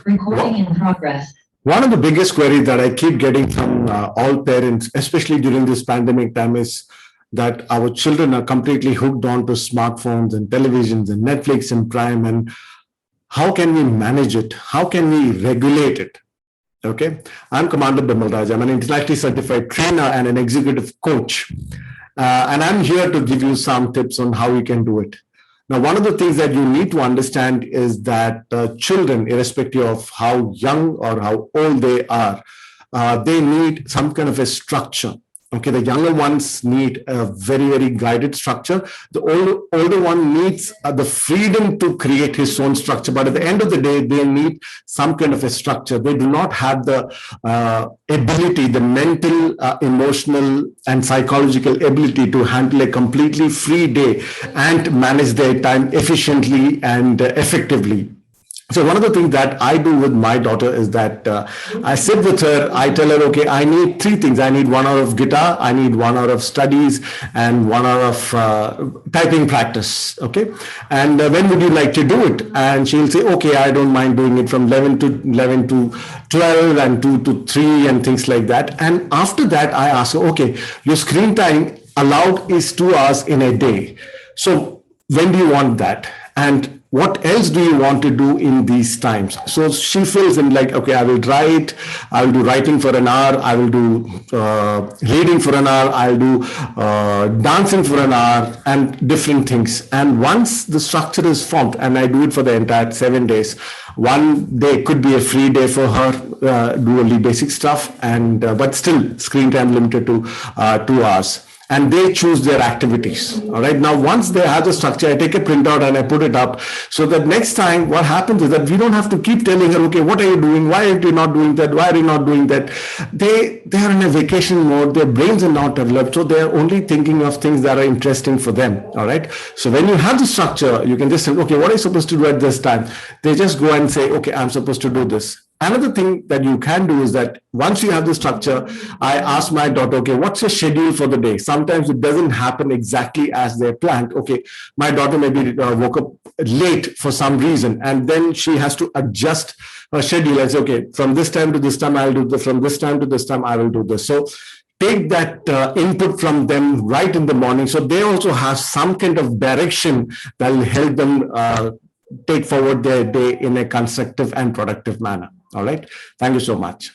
Recording in progress. One of the biggest queries that I keep getting from all parents, especially during this pandemic time, is that our children are completely hooked on to smartphones and televisions and Netflix and Prime. And how can we manage it? How can we regulate it? Okay, I'm Commander Bimal Raj. I'm an internationally certified trainer and an executive coach. And I'm here to give you some tips on how we can do it. Now, one of the things that you need to understand is that children, irrespective of how young or how old they are, they need some kind of a structure. Okay, the younger ones need a very, very guided structure. The older one needs the freedom to create his own structure. But at the end of the day, they need some kind of a structure. They do not have the ability, the mental, emotional, and psychological ability to handle a completely free day and manage their time efficiently and effectively. So one of the things that I do with my daughter is that I sit with her, I tell her, okay, I need three things. I need 1 hour of guitar, I need 1 hour of studies, and 1 hour of typing practice, okay? And when would you like to do it? And she'll say, okay, I don't mind doing it from 11 to 12 and 2 to 3 and things like that. And after that, I ask her, okay, your screen time allowed is 2 hours in a day. So when do you want that? And what else do you want to do in these times? So she feels in like, okay, I will write, I will do writing for an hour, I will do reading for an hour, I'll do dancing for an hour and different things. And once the structure is formed, and I do it for the entire 7 days, one day could be a free day for her, do only basic stuff, and but still screen time limited to 2 hours. And they choose their activities. All right. Now, once they have the structure, I take a printout and I put it up so that next time what happens is that we don't have to keep telling her, okay, what are you doing? Why are you not doing that? Why are you not doing that? They are in a vacation mode. Their brains are not developed. So they're only thinking of things that are interesting for them. All right. So when you have the structure, you can just say, okay, what are you supposed to do at this time? They just go and say, okay, I'm supposed to do this. Another thing that you can do is that once you have the structure, I ask my daughter, okay, what's your schedule for the day? Sometimes it doesn't happen exactly as they planned. Okay, my daughter maybe woke up late for some reason, and then she has to adjust her schedule and say, okay, from this time to this time, I'll do this. From this time to this time, I will do this. So take that input from them right in the morning. So they also have some kind of direction that will help them take forward their day in a constructive and productive manner. All right. Thank you so much.